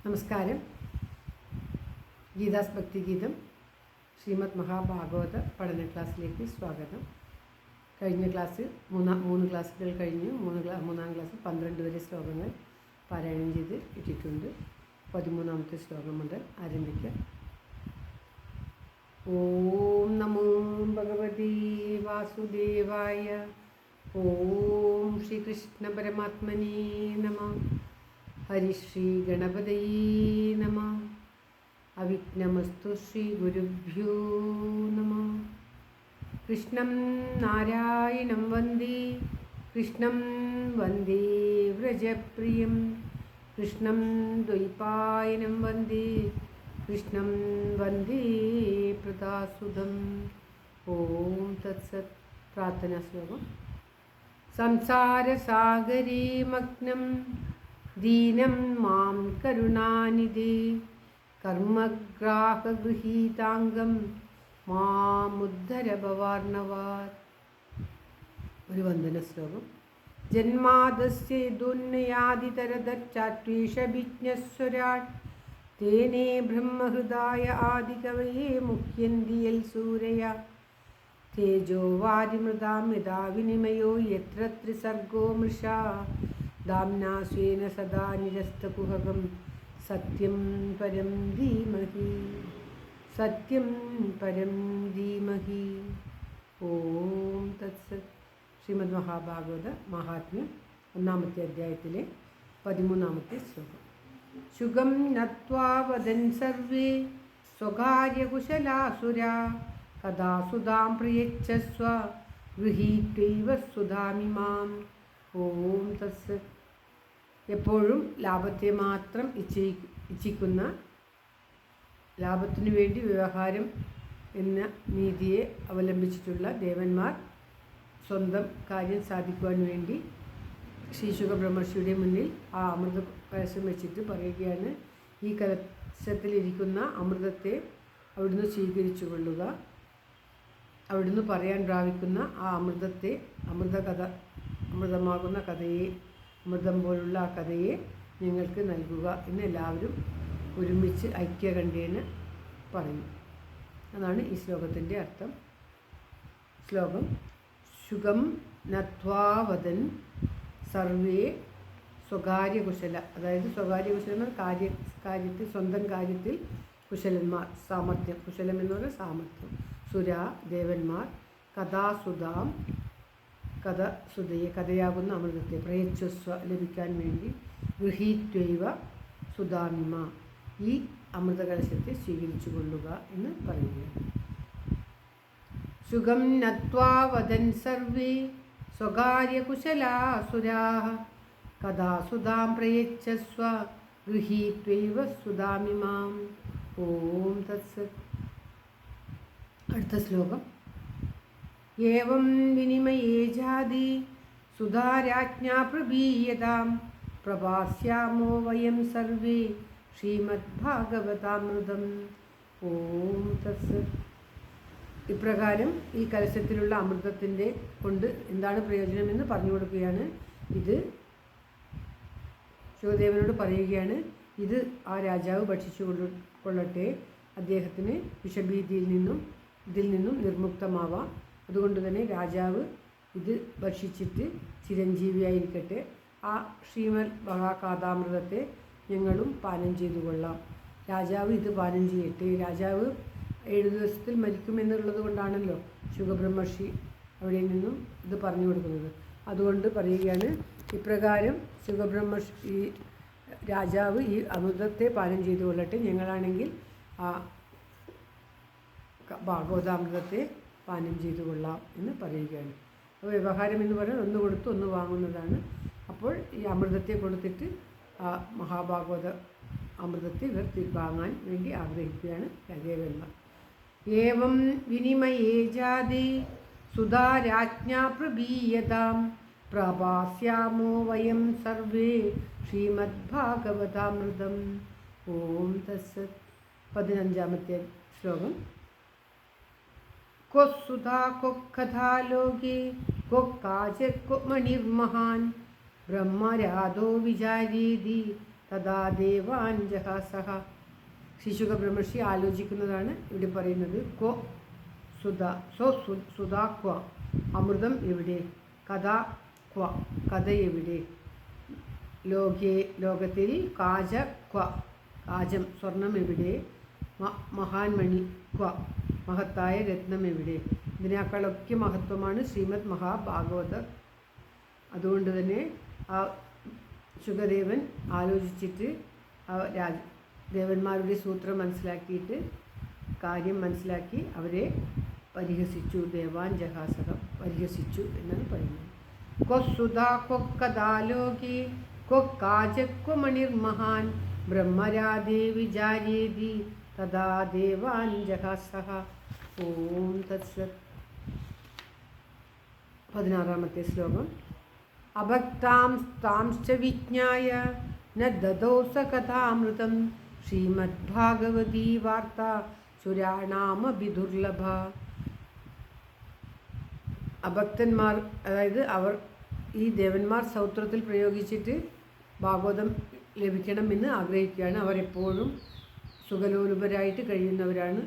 നമസ്കാരം. ഗീതാസ് ഭക്തിഗീതം ശ്രീമദ് മഹാഭാഗവത പഠന ക്ലാസ്സിലേക്ക് സ്വാഗതം. കഴിഞ്ഞ ക്ലാസ് മൂന്ന് ക്ലാസ്സുകൾ കഴിഞ്ഞു. മൂന്നാം ക്ലാസ് 12 വരെ ശ്ലോകങ്ങൾ പാരായണം ചെയ്ത് ഇട്ടിട്ടുണ്ട്. 13ാമത്തെ ശ്ലോകം മുതൽ ആരംഭിക്കാം. ഓം നമോ ഭഗവതി വാസുദേവായ. ഓം ശ്രീകൃഷ്ണ പരമാത്മനേ നമഃ. ഹരിശ്രീ ഗണപതയേ നമഃ. അവിഘ്നമസ്തു ശ്രീ ഗുരുഭ്യോ നമഃ. കൃഷ്ണം നാരായണം വന്ദേ കൃഷ്ണം വന്ദേ വ്രജപ്രിയം. കൃഷ്ണം ദ്വൈപായനം വന്ദേ കൃഷ്ണം വന്ദേ പ്രദാസുതം. ഓം തത്സത്. പ്രാർത്ഥനാ ശ്ലോകം. സംസാരസാഗരേ മഗ്നം ദീനം മാം കരുണാനിധേ. കർമ്മഗ്രാഹഗൃഹീതാംഗം മാമുദ്ധര ഭവാർണവാത്. ഒരു വന്ദന ശ്ലോകം. ജന്മാദസ്യേതുന്നയാദിതരതച്ചാത്വേഷഭിജ്ഞസ്വരാട് തേനേ ബ്രഹ്മഹൃദായ ആദികവയേ മുഹ്യന്തി യൽ സൂരയ. തേജോ വാരിമൃതാം യഥാ വിനിമയോ യത്ര ത്രിസർഗോ മൃഷാ. ദാംനാ സ്വേന സദാ നിരസ്തകുഹകം സത്യം പരം ധീമഹി. സത്യം പരം ധീമഹി. ഓം തത്സത്. ശ്രീമദ് മഹാഭാഗവത മഹാത്മ്യം 1-ാമത്തെ അധ്യായത്തിലെ 13ാമത്തെ ശ്ലോകം. ശുഗം നത്വാ വദൻ സർവേ സ്വകാര്യകുശലാസുരാ. കഥാ സുധാം പ്രയച്ഛസ്വ ഗൃഹീത്വൈവ സുധാമിമാം. ഓം തത്സത്. എപ്പോഴും ലാഭത്തെ മാത്രം ഇച്ഛിക്കുന്ന, ലാഭത്തിനു വേണ്ടി വ്യവഹാരം എന്ന നീതിയെ അവലംബിച്ചിട്ടുള്ള ദേവന്മാർ സ്വന്തം കാര്യം സാധിക്കുവാൻ വേണ്ടി ശ്രീശുക ബ്രഹ്മർഷിയുടെ മുന്നിൽ ആ അമൃത കലശം വെച്ചിട്ട് പറയുകയാണ്, ഈ കലശത്തിലിരിക്കുന്ന അമൃതത്തെ അവിടുന്ന് സ്വീകരിച്ചു കൊള്ളുക. അവിടുന്ന് പറയാൻ പ്രാപിക്കുന്ന ആ അമൃതത്തെ, അമൃതമാകുന്ന കഥയെ, അമൃതം പോലുള്ള ആ കഥയെ ഞങ്ങൾക്ക് നൽകുക എന്ന് എല്ലാവരും ഒരുമിച്ച് ഐക്യകണ്ഠേന പറയും. അതാണ് ഈ ശ്ലോകത്തിൻ്റെ അർത്ഥം. ശ്ലോകം. ശുഗം നത്വാ വദൻ സർവേ സ്വകാര്യകുശല. അതായത് സ്വകാര്യകുശലന്മാർ കാര്യത്തിൽ, സ്വന്തം കാര്യത്തിൽ കുശലന്മാർ, സാമർഥ്യം. കുശലം എന്ന് പറഞ്ഞാൽ സാമർഥ്യം. സുരാ ദേവന്മാർ. കഥാസുധാം കഥസുതയെ, കഥയാകുന്ന അമൃതത്തെ, പ്രയച്ഛസ്വ ലഭിക്കാൻ വേണ്ടി, ഗൃഹീത്വൈവ സുധാമിമ ഈ അമൃതകലശത്തെ സ്വീകരിച്ചു കൊള്ളുക എന്ന് പറയുകയാണ്. സുഖം നത്വാ വദൻ സർവേ സ്വകാര്യകുശലാസുരാഃ. കഥാസുധാം പ്രയച്ഛസ്വ ഗൃഹീത്വൈവ സുധാമിമാം. ഓം തത്സത്. അടുത്ത ശ്ലോകം. ഏവം വിനിമയേ ജാതി സുധാരാജ്ഞാ പ്രഭീയതാം. പ്രഭാസ്യാമോ വയം സർവേ ശ്രീമദ്ഭാഗവതാമൃതം. ഓം തത്സത്. ഇപ്രകാരം ഈ കലശത്തിലുള്ള അമൃതത്തിൻ്റെ കൊണ്ട് എന്താണ് പ്രയോജനമെന്ന് പറഞ്ഞു കൊടുക്കുകയാണ്. ഇത് ശിവദേവനോട് പറയുകയാണ്, ഇത് ആ രാജാവ് ഭക്ഷിച്ചു കൊള്ളട്ടെ. അദ്ദേഹത്തിന് വിഷഭീതിയിൽ നിന്നും ഇതിൽ നിന്നും നിർമുക്തമാവാം. അതുകൊണ്ട് തന്നെ രാജാവ് ഇത് ഭക്ഷിച്ചിട്ട് ചിരഞ്ജീവിയായിരിക്കട്ടെ. ആ ശ്രീമദ് മഹാകാഥാമൃതത്തെ ഞങ്ങളും പാനം ചെയ്തു കൊള്ളാം. രാജാവ് ഇത് പാനം ചെയ്യട്ടെ. രാജാവ് 7 ദിവസത്തിൽ മരിക്കുമെന്നുള്ളത് കൊണ്ടാണല്ലോ ശുഗബ്രഹ്മർഷി അവിടെ നിന്നും ഇത് പറഞ്ഞു കൊടുക്കുന്നത്. അതുകൊണ്ട് പറയുകയാണ്, ഇപ്രകാരം ശുഗബ്രഹ്മർഷി, ഈ രാജാവ് ഈ അമൃതത്തെ പാനം ചെയ്തു കൊള്ളട്ടെ. ഞങ്ങളാണെങ്കിൽ ആ ഭാഗവതാമൃതത്തെ പാനം ചെയ്തു കൊള്ളാം എന്ന് പറയുകയാണ്. അപ്പോൾ വ്യവഹാരം എന്ന് പറയുന്നത് ഒന്ന് കൊടുത്ത് ഒന്ന് വാങ്ങുന്നതാണ്. അപ്പോൾ ഈ അമൃതത്തെ കൊടുത്തിട്ട് ആ മഹാഭാഗവത അമൃതത്തെ ഇവർ വാങ്ങാൻ വേണ്ടി ആഗ്രഹിക്കുകയാണ് ദേവന്മാർ. ഏവം വിനിമയേ ജാതി സുധാരാജ്ഞാ പ്രഭീയതാം. പ്രഭാസ്യാമോ വയം സർവേ ശ്രീമദ്ഭാഗവതാമൃതം. ഓം തത്സത്. 15ാമത്തെ ശ്ലോകം. കൊസുധാ കൊക്കഥാ ലോകേ കൊക്കാച മണിർമഹാൻ. ബ്രഹ്മരാധോ വിചാരീതി തഥാ ദേവാൻ ജഹാസഹ. ശിശുക ബ്രഹ്മർഷി ആലോചിക്കുന്നതാണ് ഇവിടെ പറയുന്നത്. ക്വ സുധ, സുധാ ക്വ, അമൃതം എവിടെ? കഥ ക്വ, കഥ എവിടെ? ലോകത്തിൽ കാജ ക്വ, കാജം സ്വർണം എവിടെ? മഹാൻമണി ക്വ, മഹത്തായ രത്നം എവിടെ? ഇതിനേക്കാളൊക്കെ മഹത്വമാണ് ശ്രീമദ് മഹാഭാഗവത. അതുകൊണ്ട് തന്നെ ആ ശുകദേവൻ ആലോചിച്ചിട്ട് ദേവന്മാരുടെ സൂത്രം മനസ്സിലാക്കിയിട്ട് കാര്യം മനസ്സിലാക്കി അവരെ പരിഹസിച്ചു. ദേവാൻ ജഹാസകം പരിഹസിച്ചു എന്നാണ് പറയുന്നത്. കൊസുധാ കൊക്കദാലോകി കൊക്കാജക്വമണിർമഹാൻ ബ്രഹ്മരാധേ വിചാര്യേതി തഥാ ദേവാൻ ജഹാസഹ. ഓം തത്സത്. 16-ാമത്തെ ശ്ലോകം. അഭക്താം താംശ്ച വിജ്ഞായ ന ദദോസ കഥാമൃതം ശ്രീമദ്ഭാഗവതീ വാർത്ത സുരാണാമഭി ദുർലഭ. അഭക്തന്മാർ, അതായത് ഈ ദേവന്മാർ സൗത്രത്തിൽ പ്രയോഗിച്ചിട്ട് ഭാഗവതം ലഭിക്കണമെന്ന് ആഗ്രഹിക്കുകയാണ്. അവരെപ്പോഴും സുഖലോലുപരായിട്ട് കഴിയുന്നവരാണ്.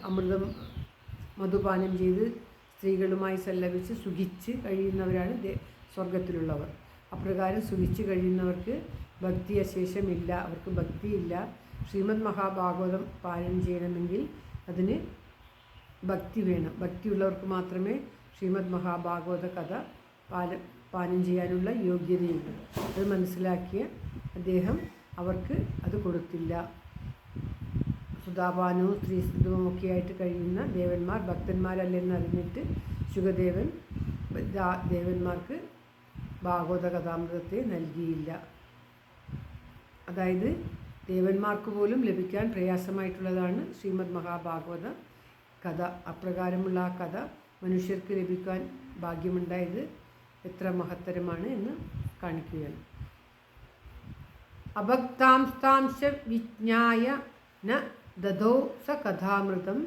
അമൃതം മധുപാനം ചെയ്ത് സ്ത്രീകളുമായി സല്ലപിച്ച് സുഖിച്ച് കഴിയുന്നവരാണ് സ്വർഗത്തിലുള്ളവർ. അപ്രകാരം സുഖിച്ച് കഴിയുന്നവർക്ക് ഭക്തി അശേഷമില്ല, അവർക്ക് ഭക്തിയില്ല. ശ്രീമദ് മഹാഭാഗവതം പാരായണം ചെയ്യണമെങ്കിൽ അതിന് ഭക്തി വേണം. ഭക്തിയുള്ളവർക്ക് മാത്രമേ ശ്രീമദ് മഹാഭാഗവത കഥ പാനം ചെയ്യാനുള്ള യോഗ്യതയുള്ളൂ. അത് മനസ്സിലാക്കിയ അദ്ദേഹം അവർക്ക് അത് കൊടുത്തില്ല. സുധാപാനവും സ്ത്രീസിദ്ധവുമൊക്കെ ആയിട്ട് കഴിയുന്ന ദേവന്മാർ ഭക്തന്മാരല്ലെന്ന് അറിഞ്ഞിട്ട് ശുകദേവൻ ദേവന്മാർക്ക് ഭാഗവത കഥാമൃതത്തെ നൽകിയില്ല. അതായത് ദേവന്മാർക്ക് പോലും ലഭിക്കാൻ പ്രയാസമായിട്ടുള്ളതാണ് ശ്രീമദ് മഹാഭാഗവത കഥ. അപ്രകാരമുള്ള ആ കഥ മനുഷ്യർക്ക് ലഭിക്കാൻ ഭാഗ്യമുണ്ടായത് എത്ര മഹത്തരമാണ് എന്ന് കാണിക്കുകയാണ്. അഭക്താംസ്താംശ വിജ്ഞായ ന ദദോ സ കഥാമൃതം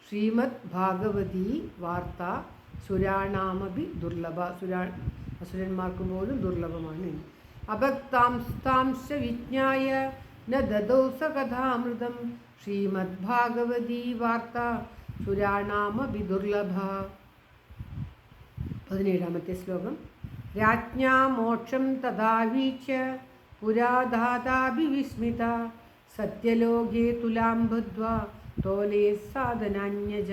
ശ്രീമദ് ഭാഗവതീ വാർത്ത സുരാണാമഭി ദുർലഭ. അസുരന്മാർക്ക് പോലും ദുർലഭമാണ്. അഭക്താംസ്താംശ വിജ്ഞായ ന ദദോ സ കഥാമൃതം ശ്രീമദ് ഭാഗവതീ വാർത്ത സുരാണാമഭി ദുർലഭ. 17-ാമത്തെ ശ്ലോകം. രാജ്ഞാ മോക്ഷം തഥാവീച്യ പുരാധാതാഭിവിസ്മിത സത്യലോകേ തുലാം ബദ്ധ്വാ തോലേ സാധനാന്യജ.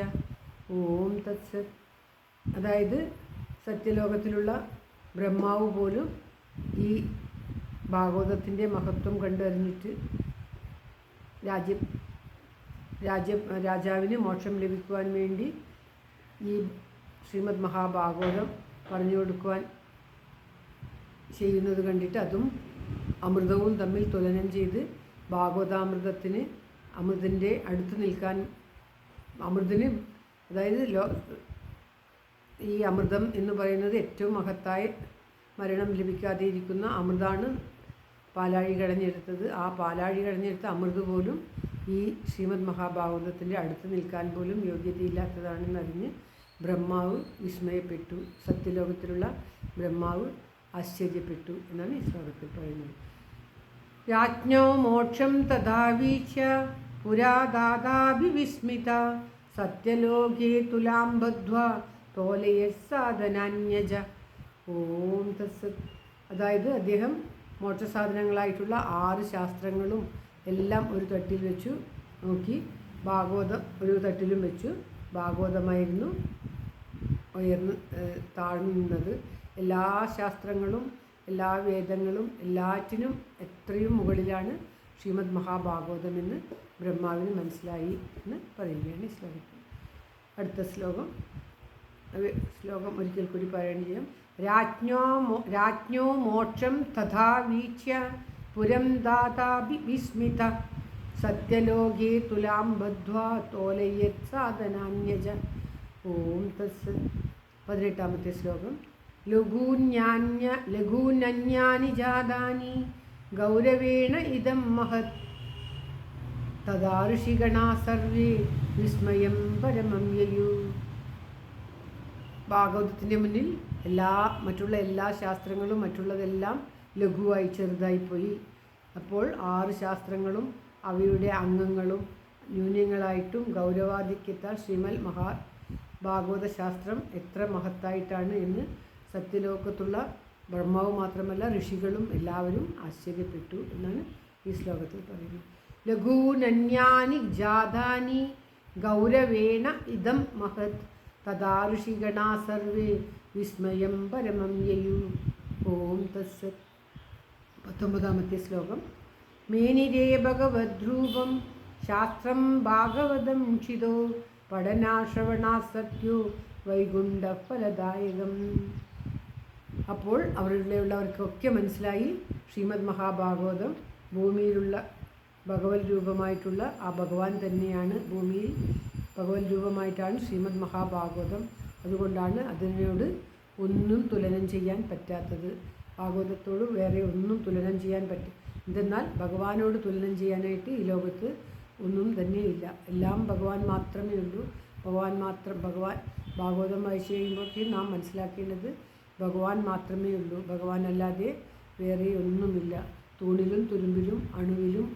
ഓം തത്സത്. അതായത് സത്യലോകത്തിലുള്ള ബ്രഹ്മാവ് പോലും ഈ ഭാഗവതത്തിൻ്റെ മഹത്വം കണ്ടറിഞ്ഞിട്ട് രാജാവിന് മോക്ഷം ലഭിക്കുവാൻ വേണ്ടി ഈ ശ്രീമദ് മഹാഭാഗവതം പറഞ്ഞു കൊടുക്കുവാൻ ചെയ്യുന്നത് കണ്ടിട്ട് അതും അമൃതവും തമ്മിൽ തുലനം ചെയ്ത് ഭാഗവതാമൃതത്തിന് അമൃതിൻ്റെ അടുത്ത് നിൽക്കാൻ അമൃതിന്, അതായത് ഈ അമൃതം എന്ന് പറയുന്നത് ഏറ്റവും മഹത്തായ മരണം ലഭിക്കാതെ ഇരിക്കുന്ന അമൃതാണ് പാലാഴി കടഞ്ഞെടുത്തത്. ആ പാലാഴി കടഞ്ഞെടുത്ത അമൃത് പോലും ഈ ശ്രീമദ് മഹാഭാഗവതത്തിൻ്റെ അടുത്ത് നിൽക്കാൻ പോലും യോഗ്യതയില്ലാത്തതാണെന്നറിഞ്ഞ് ബ്രഹ്മാവ് വിസ്മയപ്പെട്ടു. സത്യലോകത്തിലുള്ള ബ്രഹ്മാവ് ആശ്ചര്യപ്പെട്ടു എന്നാണ് ഈ ശ്ലോകത്തിൽ പറയുന്നത്. രാജ്ഞോ മോക്ഷം തഥാവീച്യ പുരാധാതാഭിവിസ്മിത സത്യലോകേ തുലാം ബദ്ധ്വാ തോലയസാധനാന്യജ. ഓം തത്സത്. അതായത് അദ്ദേഹം മോക്ഷസാധനങ്ങളായിട്ടുള്ള 6 ശാസ്ത്രങ്ങളും എല്ലാം ഒരു തട്ടിൽ വെച്ചു നോക്കി. ഭാഗവതം ഒരു തട്ടിലും വെച്ചു. ഭാഗവതമായിരുന്നു ഉയർന്ന് താഴ്ന്നു നിന്നത്. എല്ലാ ശാസ്ത്രങ്ങളും എല്ലാ വേദങ്ങളും എല്ലാറ്റിനും എത്രയും മുകളിലാണ് ശ്രീമദ് മഹാഭാഗവതമെന്ന് ബ്രഹ്മാവിന് മനസ്സിലായി എന്ന് പറയുകയാണ് ഈ ശ്ലോകത്തിൽ. അടുത്ത ശ്ലോകം ഒരിക്കൽ കൂടി പാരായണം ചെയ്യാം. രാജ്ഞോ മോക്ഷം തഥാ വീക്ഷ്യ പുരം ദാതാഭിവിസ്മിത സത്യലോകേ തുലാം ബദ്ധ്വാ തോലയത് സാധനാന്യജ. ഓം തത്സത്. 18-ാമത്തെ ശ്ലോകം. ലഘൂനന്യാനി ജാതാനി ഗൗരവേണ ഇദം മഹത് തദാ ഋഷിഗണാ സർവേ വിസ്മയം പരമം യയു. ഭാഗവതത്തിൻ്റെ മുന്നിൽ മറ്റുള്ള എല്ലാ ശാസ്ത്രങ്ങളും മറ്റുള്ളതെല്ലാം ലഘുവായി ചെറുതായിപ്പോയി. അപ്പോൾ 6 ശാസ്ത്രങ്ങളും അവയുടെ അംഗങ്ങളും ന്യൂനങ്ങളായിട്ടും ഗൗരവാധിക്യത്താൽ ശ്രീമദ് ഭാഗവത ശാസ്ത്രം എത്ര മഹത്തായിട്ടാണ് എന്ന് സത്യലോകത്തുള്ള ബ്രഹ്മാവ് മാത്രമല്ല ഋഷികളും എല്ലാവരും ആശ്ചര്യപ്പെട്ടു എന്നാണ് ഈ ശ്ലോകത്തിൽ പറയുന്നത്. ലഘൂനന്യാനി ജാതാനി ഗൗരവേണ ഇദം മഹത് തഥാ ഋഷിഗണാ സർവേ വിസ്മയം പരമം യയു. ഓം തത്സത്. 19ാമത്തെ ശ്ലോകം. മേനിരേ ഭഗവദ്രൂപം ശാസ്ത്രം ഭാഗവതം ക്ഷിതോ പഠനാശ്രവണാ സത്യോ വൈകുണ്ഠഫലദായകം. അപ്പോൾ അവിടെയുള്ളവർക്കൊക്കെ മനസ്സിലായി ശ്രീമദ് മഹാഭാഗവതം ഭൂമിയിലുള്ള ഭഗവത് രൂപമായിട്ടുള്ള ആ ഭഗവാൻ തന്നെയാണ്. ഭൂമിയിൽ ഭഗവത് രൂപമായിട്ടാണ് ശ്രീമദ് മഹാഭാഗവതം. അതുകൊണ്ടാണ് അതിനോട് ഒന്നും തുലനം ചെയ്യാൻ പറ്റാത്തത്. ഭാഗവതത്തോട് വേറെ ഒന്നും തുലനം ചെയ്യാൻ പറ്റും. എന്തെന്നാൽ ഭഗവാനോട് തുലനം ചെയ്യാനായിട്ട് ഈ ലോകത്ത് ഒന്നും തന്നെയില്ല. എല്ലാം ഭഗവാൻ മാത്രമേ ഉള്ളൂ. ഭഗവാൻ ഭാഗവതം വായിച്ചു കഴിയുമ്പോഴേക്കും നാം മനസ്സിലാക്കേണ്ടത് ഭഗവാൻ മാത്രമേ ഉള്ളൂ. ഭഗവാൻ അല്ലാതെ വേറെ ഒന്നുമില്ല. തൂണിലും തുരുമ്പിലും അണുവിലും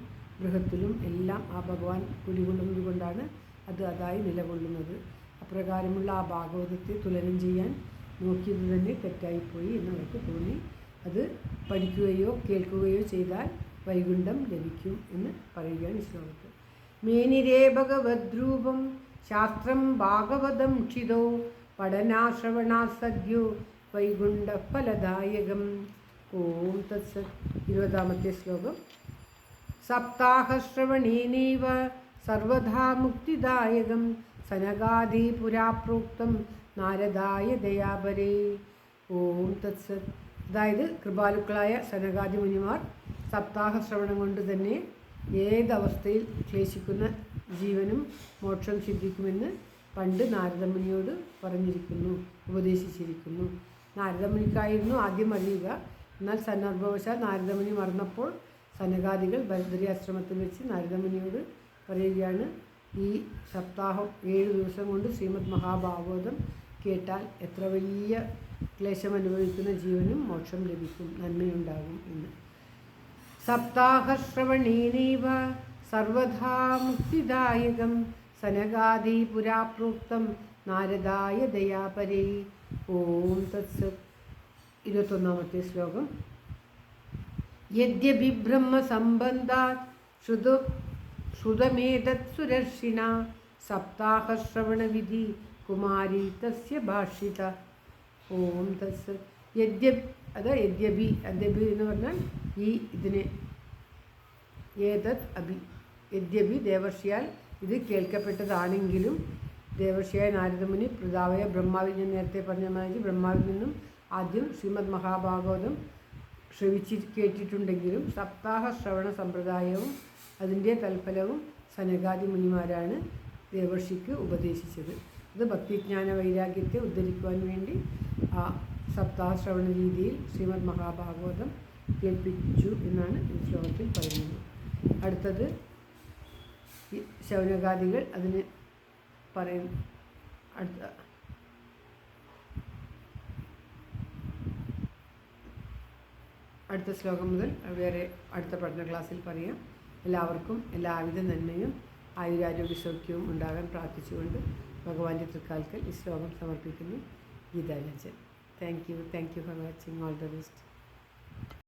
ബൃഹത്തിലും എല്ലാം ആ ഭഗവാൻ കുടികൊള്ളുന്നത് കൊണ്ടാണ് അത് അതായി നിലകൊള്ളുന്നത്. അപ്രകാരമുള്ള ആ ഭാഗവതത്തെ തുലനം ചെയ്യാൻ നോക്കിയത് തന്നെ തെറ്റായിപ്പോയി എന്നവർക്ക് തോന്നി. അത് പഠിക്കുകയോ കേൾക്കുകയോ ചെയ്താൽ വൈകുണ്ഠം ലഭിക്കും എന്ന് പറയുകയാണ് ഈ ശ്ലോകത്തിൽ. മേനിരേ ഭഗവദ്രൂപം ശാസ്ത്രം ഭാഗവതം ക്ഷിതോ പഠനാശ്രവണാ സദ്യോ വൈകുണ്ഠഫലദായകം. ഓം തത്സത്. 20ാമത്തെ ശ്ലോകം. സപ്താഹശ്രവണേനൈവ സർവധാ മുക്തിദായകം സനകാദി പുരാപ്രോക്തം നാരദായ ദയാപരേ. ഓം തത്സത്. അതായത് കൃപാലുക്കളായ സനകാദി മുനിമാർ സപ്താഹശ്രവണം കൊണ്ട് തന്നെ ഏതവസ്ഥയിൽ ക്ലേശിക്കുന്ന ജീവനും മോക്ഷം സിദ്ധിക്കുമെന്ന് പണ്ട് നാരദമുനിയോട് പറഞ്ഞിരിക്കുന്നു, ഉപദേശിച്ചിരിക്കുന്നു. നാരദമുനിക്കായിരുന്നു ആദ്യം അറിയുക. എന്നാൽ സന്ദർഭവശാൽ നാരദമുനി മറന്നപ്പോൾ സനകാദികൾ ബദ്രി ആശ്രമത്തിൽ വെച്ച് നാരദമുനിയോട് പറയുകയാണ്, ഈ സപ്താഹം 7 ദിവസം കൊണ്ട് ശ്രീമദ് മഹാഭാഗവതം കേട്ടാൽ എത്ര വലിയ ക്ലേശം അനുഭവിക്കുന്ന ജീവനും മോക്ഷം ലഭിക്കും, നന്മയുണ്ടാകും എന്ന്. സപ്താഹശ്രവണേനൈവ സർവധാ മുക്തിദായകം സനകാദി പുരാപ്രോക്തം നാരദായ ദയാപരേ. ഓം തത്സത്. 21ാമത്തെ ശ്ലോകം. യദ്യപി ബ്രഹ്മസംബന്ധാത് ശ്രുതമേതത് സുരർഷിണ സപ്താഹശ്രവണവിധി കുമാരി തസ്യ ഭാഷിത. ഓം തത്സത്. യദ്യപി എന്ന് പറഞ്ഞാൽ ഈ ഇതിനെ ഏതത് അഭി യദ്യപി ദേവർഷിയാൽ ഇത് കേൾക്കപ്പെട്ടതാണെങ്കിലും ദേവർഷിയായ നാരദമുനി പിതാവായ ബ്രഹ്മാവിൽ ഞാൻ നേരത്തെ പറഞ്ഞ മാതിരി ബ്രഹ്മാവിൽ നിന്നും ആദ്യം ശ്രീമദ് മഹാഭാഗവതം ശ്രവിച്ച് കേട്ടിട്ടുണ്ടെങ്കിലും സപ്താഹ ശ്രവണ സമ്പ്രദായവും അതിൻ്റെ തൽഫലവും സനകാദി മുനിമാരാണ് ദേവർഷിക്ക് ഉപദേശിച്ചത്. ഇത് ഭക്തിജ്ഞാന വൈരാഗ്യത്തെ ഉദ്ധരിക്കുവാൻ വേണ്ടി ആ സപ്താഹ ശ്രവണ രീതിയിൽ ശ്രീമദ് മഹാഭാഗവതം കേൾപ്പിച്ചു എന്നാണ് ഈ ശ്ലോകത്തിൽ പറയുന്നത്. അടുത്തത് ശൗനകാദികൾ അതിന് പറയുന്നു. അടുത്ത ശ്ലോകം മുതൽ വേറെ അടുത്ത പഠന ക്ലാസ്സിൽ പറയാം. എല്ലാവർക്കും എല്ലാവിധ നന്മയും ആയുരാരോഗ്യ സൗഖ്യവും ഉണ്ടാകാൻ പ്രാർത്ഥിച്ചുകൊണ്ട് ഭഗവാന്റെ തൃക്കാൽക്കൽ ഈ ശ്ലോകം സമർപ്പിക്കുന്നു. Gitaranjan. Thank you for watching. All the best.